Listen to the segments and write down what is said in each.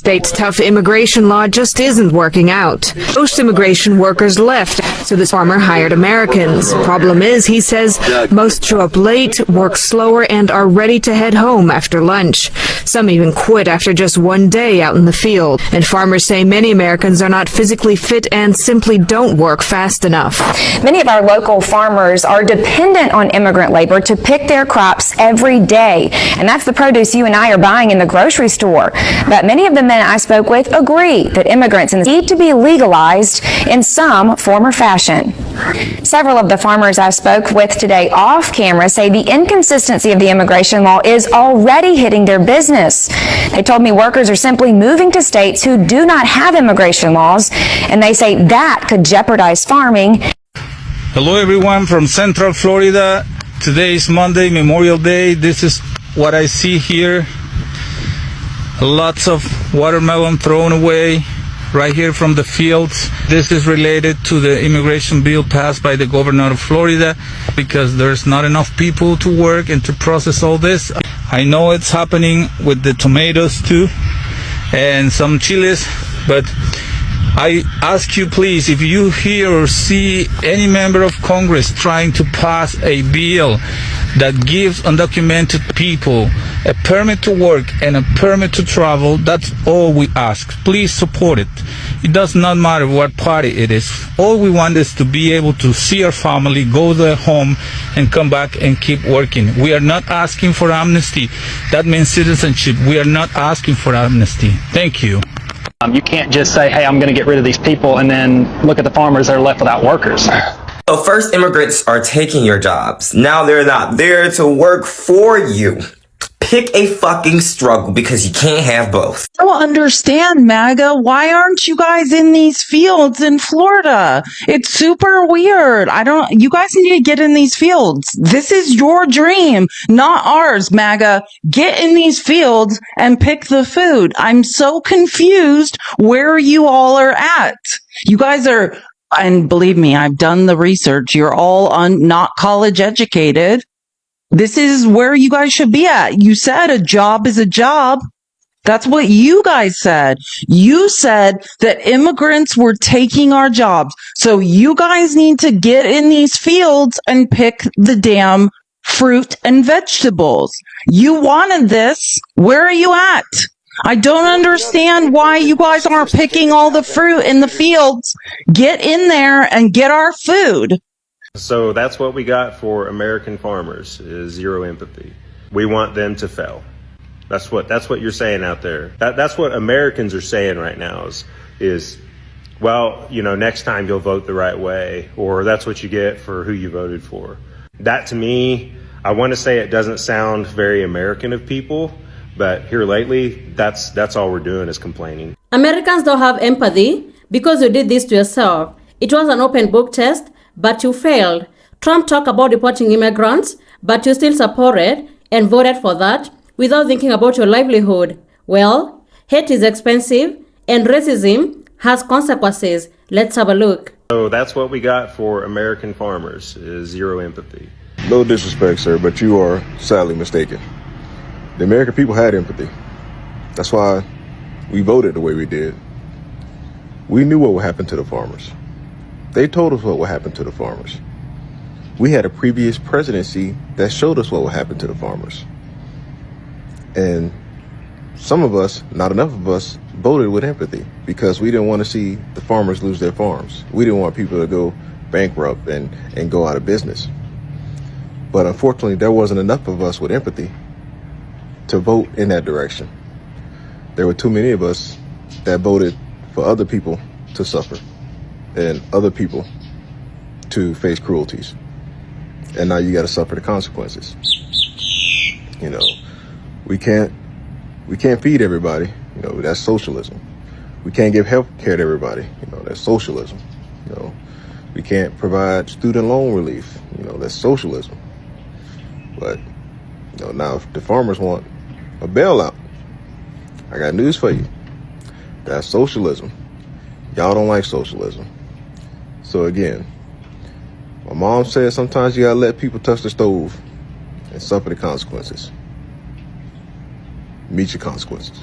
State's tough immigration law just isn't working out. Most immigration workers left, so this farmer hired Americans. Problem is, he says, most show up late, work slower, and are ready to head home after lunch. Some even quit after just one day out in the field. And farmers say many Americans are not physically fit and simply don't work fast enough. Many of our local farmers are dependent on immigrant labor to pick their crops every day. And that's the produce you and I are buying in the grocery store. But many of the men I spoke with agree that immigrants need to be legalized in some form or fashion. Several of the farmers I spoke with today off camera say the inconsistency of the immigration law is already hitting their business. They told me workers are simply moving to states who do not have immigration laws, and they say that could jeopardize farming. Hello everyone from Central Florida. Today is Monday, Memorial Day. This is what I see here. Lots of watermelon thrown away right here from the fields. This is related to the immigration bill passed by the governor of Florida because there's not enough people to work and to process all this. I know it's happening with the tomatoes too and some chilies, but I ask you please, if you hear or see any member of Congress trying to pass a bill that gives undocumented people a permit to work and a permit to travel, that's all we ask. Please support it. It does not matter what party it is. All we want is to be able to see our family, go to their home, and come back and keep working. We are not asking for amnesty. That means citizenship. We are not asking for amnesty. Thank you. You can't just say, hey, I'm going to get rid of these people and then look at the farmers that are left without workers. So first, immigrants are taking your jobs. Now they're not there to work for you. Pick a fucking struggle because you can't have both. I don't understand, Maga. Why aren't you guys in these fields in Florida? It's super weird. You guys need to get in these fields. This is your dream, not ours, Maga. Get in these fields and pick the food. I'm so confused where you all are at. You guys are, and believe me, I've done the research. You're all not college educated. This is where you guys should be at. You said a job is a job. That's what you guys said. You said that immigrants were taking our jobs. So you guys need to get in these fields and pick the damn fruit and vegetables. You wanted this. Where are you at? I don't understand why you guys aren't picking all the fruit in the fields. Get in there and get our food. So that's what we got for American farmers is zero empathy. We want them to fail. That's what you're saying out there. That's what Americans are saying right now is well, next time you'll vote the right way, or that's what you get for who you voted for. That to me, I want to say it doesn't sound very American of people, but here lately, that's all we're doing is complaining. Americans don't have empathy because you did this to yourself. It was an open book test, but you failed. Trump talked about deporting immigrants, but you still supported and voted for that without thinking about your livelihood. Well, hate is expensive and racism has consequences. Let's have a look. So that's what we got for American farmers is zero empathy. No disrespect, sir, but you are sadly mistaken. The American people had empathy. That's why we voted the way we did. We knew what would happen to the farmers. They told us what would happen to the farmers. We had a previous presidency that showed us what would happen to the farmers. And some of us, not enough of us, voted with empathy because we didn't want to see the farmers lose their farms. We didn't want people to go bankrupt and go out of business. But unfortunately, there wasn't enough of us with empathy to vote in that direction. There were too many of us that voted for other people to suffer and other people to face cruelties. And now you got to suffer the consequences. We can't feed everybody. That's socialism. We can't give health care to everybody. That's socialism. We can't provide student loan relief. That's socialism. But now if the farmers want a bailout, I got news for you. That's socialism. Y'all don't like socialism. So again, my mom said sometimes you gotta let people touch the stove and suffer the consequences. Meet your consequences.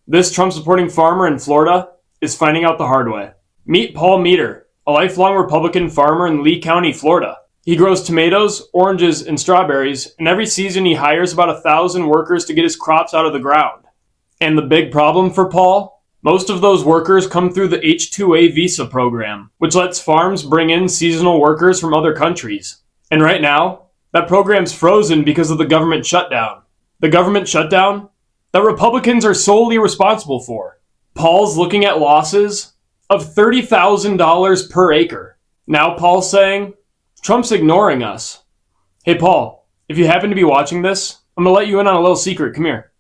This Trump-supporting farmer in Florida is finding out the hard way. Meet Paul Meter, a lifelong Republican farmer in Lee County, Florida. He grows tomatoes, oranges, and strawberries, and every season he hires about 1,000 workers to get his crops out of the ground. And the big problem for Paul? Most of those workers come through the H-2A visa program, which lets farms bring in seasonal workers from other countries. And right now, that program's frozen because of the government shutdown. The government shutdown that Republicans are solely responsible for. Paul's looking at losses of $30,000 per acre. Now Paul's saying, Trump's ignoring us. Hey Paul, if you happen to be watching this, I'm gonna let you in on a little secret. Come here.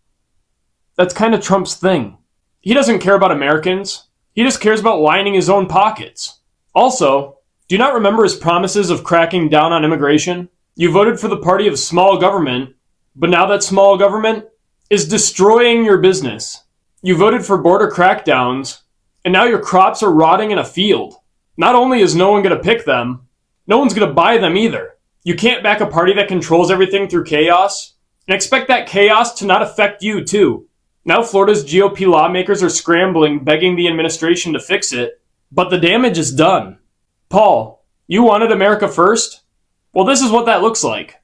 That's kind of Trump's thing. He doesn't care about Americans. He just cares about lining his own pockets. Also, do you not remember his promises of cracking down on immigration? You voted for the party of small government, but now that small government is destroying your business. You voted for border crackdowns, and now your crops are rotting in a field. Not only is no one going to pick them, no one's going to buy them either. You can't back a party that controls everything through chaos and expect that chaos to not affect you too. Now Florida's GOP lawmakers are scrambling, begging the administration to fix it, but the damage is done. Paul, you wanted America first? Well, this is what that looks like.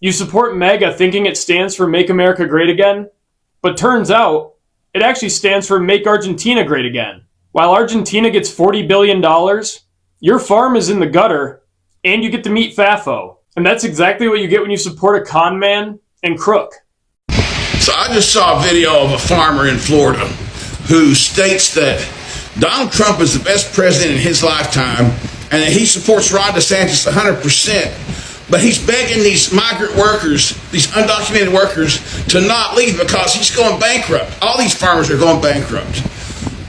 You support Maga thinking it stands for Make America Great Again, but turns out it actually stands for Make Argentina Great Again. While Argentina gets $40 billion, your farm is in the gutter, and you get to meet FAFO. And that's exactly what you get when you support a con man and crook. So I just saw a video of a farmer in Florida who states that Donald Trump is the best president in his lifetime and that he supports Ron DeSantis 100%. But he's begging these migrant workers, these undocumented workers, to not leave because he's going bankrupt. All these farmers are going bankrupt.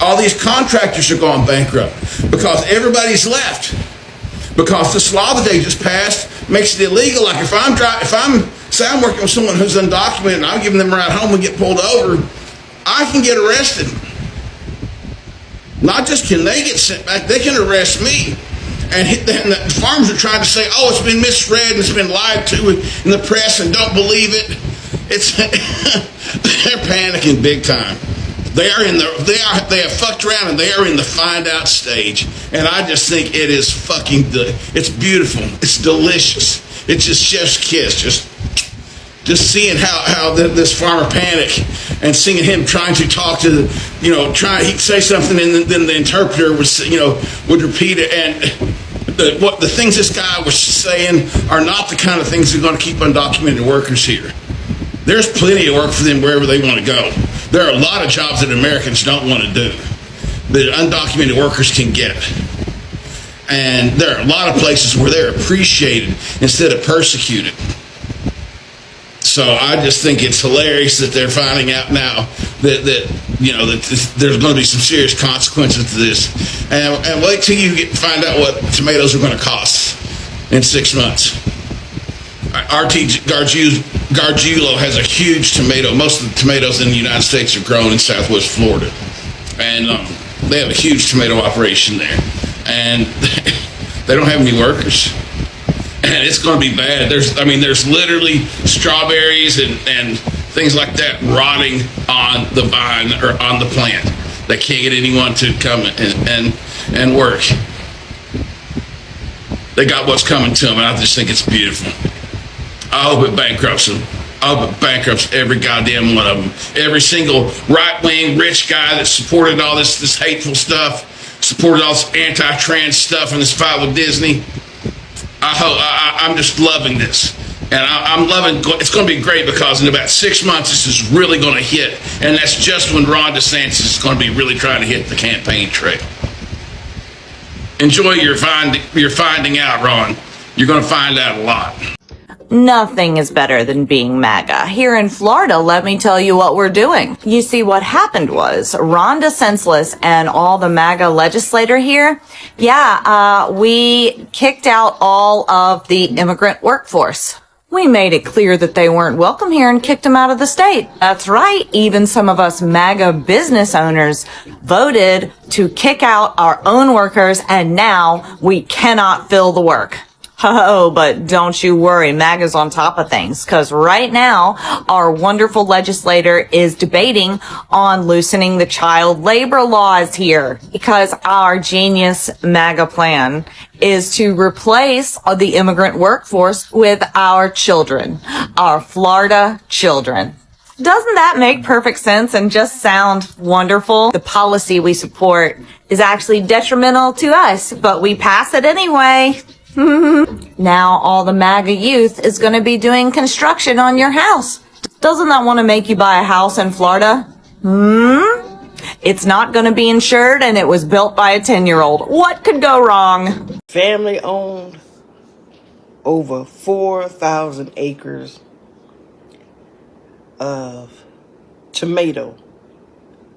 All these contractors are going bankrupt because everybody's left. Because this law that they just passed makes it illegal. Like if I'm working with someone who's undocumented and I'm giving them a ride home and get pulled over, I can get arrested. Not just can they get sent back, they can arrest me. And the farmers are trying to say, oh, it's been misread and it's been lied to in the press and don't believe it. They're panicking big time. They have fucked around and they are in the find out stage. And I just think it is it's beautiful. It's delicious. It's just chef's kiss. Just seeing how this farmer panic and seeing him trying to talk to he'd say something and then the interpreter would repeat it. And the things this guy was saying are not the kind of things that are going to keep undocumented workers here. There's plenty of work for them wherever they want to go. There are a lot of jobs that Americans don't want to do that undocumented workers can get. And there are a lot of places where they're appreciated instead of persecuted. So I just think it's hilarious that they're finding out now that there's going to be some serious consequences to this. And wait till you find out what tomatoes are going to cost in 6 months. RT Gargiulo has a huge tomato. Most of the tomatoes in the United States are grown in Southwest Florida. And they have a huge tomato operation there. And they don't have any workers. And it's going to be bad. There's literally strawberries and things like that rotting on the vine or on the plant. They can't get anyone to come and work. They got what's coming to them, and I just think it's beautiful. I hope it bankrupts them. I hope it bankrupts every goddamn one of them. Every single right-wing rich guy that supported all this hateful stuff, supported all this anti-trans stuff and this fight with Disney. I'm just loving this. And I'm loving, it's going to be great because in about 6 months, this is really going to hit. And that's just when Ron DeSantis is going to be really trying to hit the campaign trail. Enjoy your finding out, Ron. You're going to find out a lot. Nothing is better than being MAGA. Here in Florida, let me tell you what we're doing. You see, what happened was Ron DeSantis and all the MAGA legislator here, we kicked out all of the immigrant workforce. We made it clear that they weren't welcome here and kicked them out of the state. That's right. Even some of us MAGA business owners voted to kick out our own workers, and now we cannot fill the work. Oh, but don't you worry, MAGA's on top of things, because right now, our wonderful legislator is debating on loosening the child labor laws here, because our genius MAGA plan is to replace the immigrant workforce with our children, our Florida children. Doesn't that make perfect sense and just sound wonderful? The policy we support is actually detrimental to us, but we pass it anyway. Now all the MAGA youth is going to be doing construction on your house. Doesn't that want to make you buy a house in Florida? It's not going to be insured and it was built by a 10-year-old. What could go wrong? Family owned, over 4,000 acres of tomato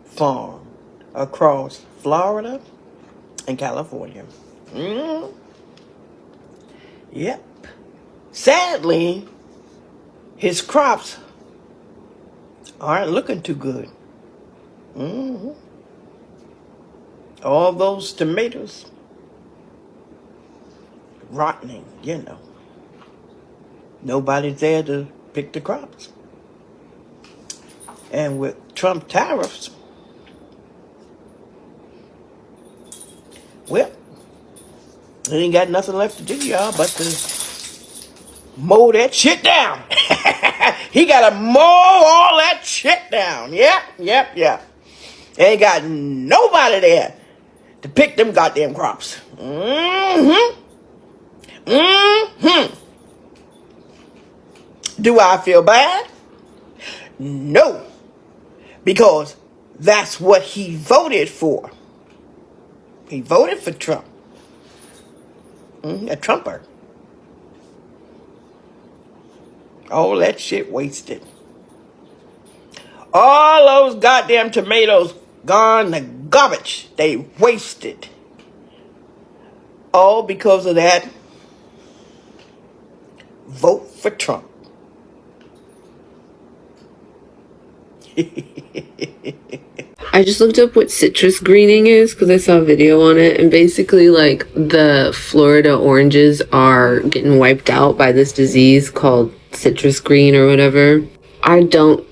farm across Florida and California. Yep. Sadly, his crops aren't looking too good. All those tomatoes rotting, you know. Nobody's there to pick the crops. And with Trump tariffs, well, they ain't got nothing left to do, y'all, but to mow that shit down. He gotta mow all that shit down. Yep. Ain't got nobody there to pick them goddamn crops. Do I feel bad? No. Because that's what he voted for. He voted for Trump. A Trumper. All that shit wasted. All those goddamn tomatoes gone to garbage. They wasted. All because of that vote for Trump. I just looked up what citrus greening is because I saw a video on it, and basically like the Florida oranges are getting wiped out by this disease called citrus green or whatever. I don't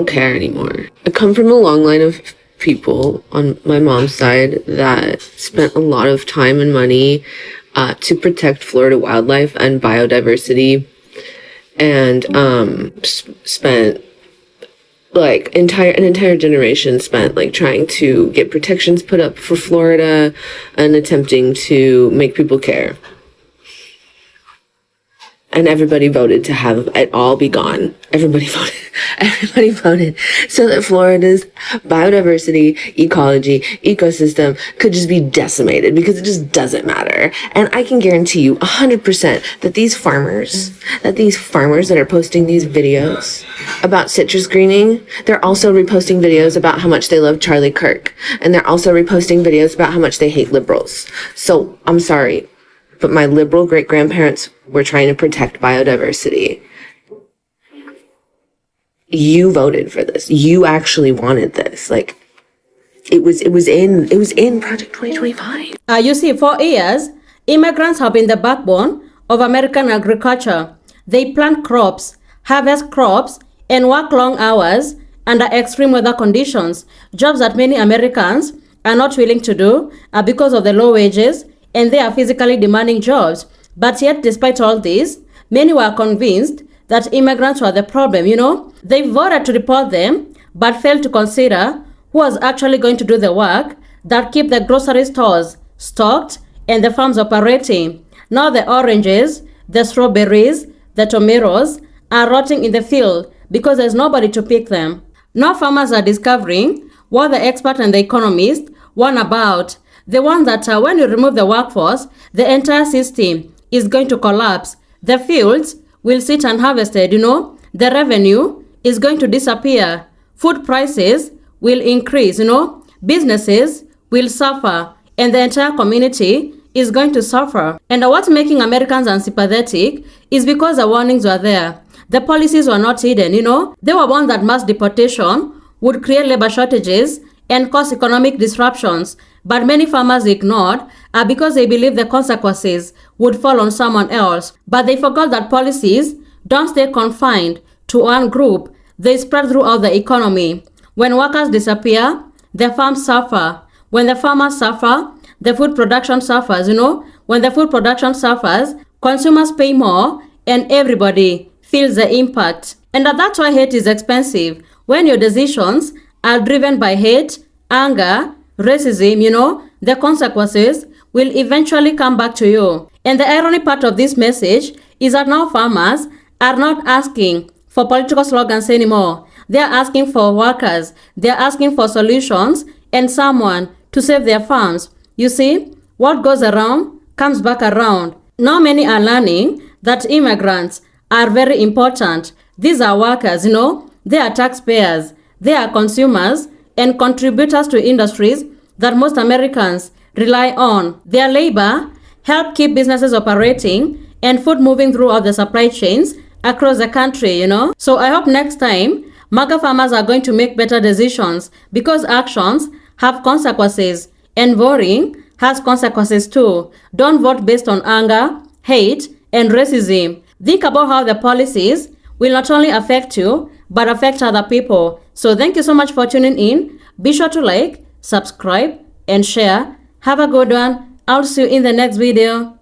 care anymore. I come from a long line of people on my mom's side that spent a lot of time and money to protect Florida wildlife and biodiversity, and spent like an entire generation spent like trying to get protections put up for Florida and attempting to make people care. And everybody voted to have it all be gone. Everybody voted so that Florida's biodiversity, ecology, ecosystem could just be decimated because it just doesn't matter. And I can guarantee you 100% that these farmers that are posting these videos about citrus greening, they're also reposting videos about how much they love Charlie Kirk. And they're also reposting videos about how much they hate liberals. So I'm sorry, but my liberal great-grandparents were trying to protect biodiversity. You voted for this. You actually wanted this. Like, it was in Project 2025. You see, for years, immigrants have been the backbone of American agriculture. They plant crops, harvest crops, and work long hours under extreme weather conditions, jobs that many Americans are not willing to do because of the low wages, and they are physically demanding jobs. But yet, despite all this, many were convinced that immigrants were the problem, They voted to deport them, but failed to consider who was actually going to do the work that keep the grocery stores stocked and the farms operating. Now the oranges, the strawberries, the tomatoes are rotting in the field because there's nobody to pick them. Now farmers are discovering what the expert and the economist warn about. The one that when you remove the workforce, the entire system is going to collapse. The fields will sit unharvested, The revenue is going to disappear. Food prices will increase, Businesses will suffer, and the entire community is going to suffer. And what's making Americans unsympathetic is because the warnings were there. The policies were not hidden, They were warned that mass deportation would create labor shortages and cause economic disruptions, but many farmers ignored because they believe the consequences would fall on someone else. But they forgot that policies don't stay confined to one group, they spread throughout the economy. When workers disappear, the farms suffer. When the farmers suffer, the food production suffers, When the food production suffers, consumers pay more and everybody feels the impact. And that's why hate is expensive. When your decisions are driven by hate, anger, racism, the consequences will eventually come back to you. And the irony part of this message is that now farmers are not asking for political slogans anymore. They are asking for workers. They are asking for solutions and someone to save their farms. You see, what goes around comes back around. Now many are learning that immigrants are very important. These are workers, They are taxpayers. They are consumers and contributors to industries that most Americans rely on. Their labor help keep businesses operating and food moving throughout the supply chains across the country, So I hope next time Maga farmers are going to make better decisions because actions have consequences and voting has consequences too. Don't vote based on anger, hate, and racism. Think about how the policies will not only affect you, but affect other people. So thank you so much for tuning in. Be sure to like, subscribe, and share. Have a good one. I'll see you in the next video.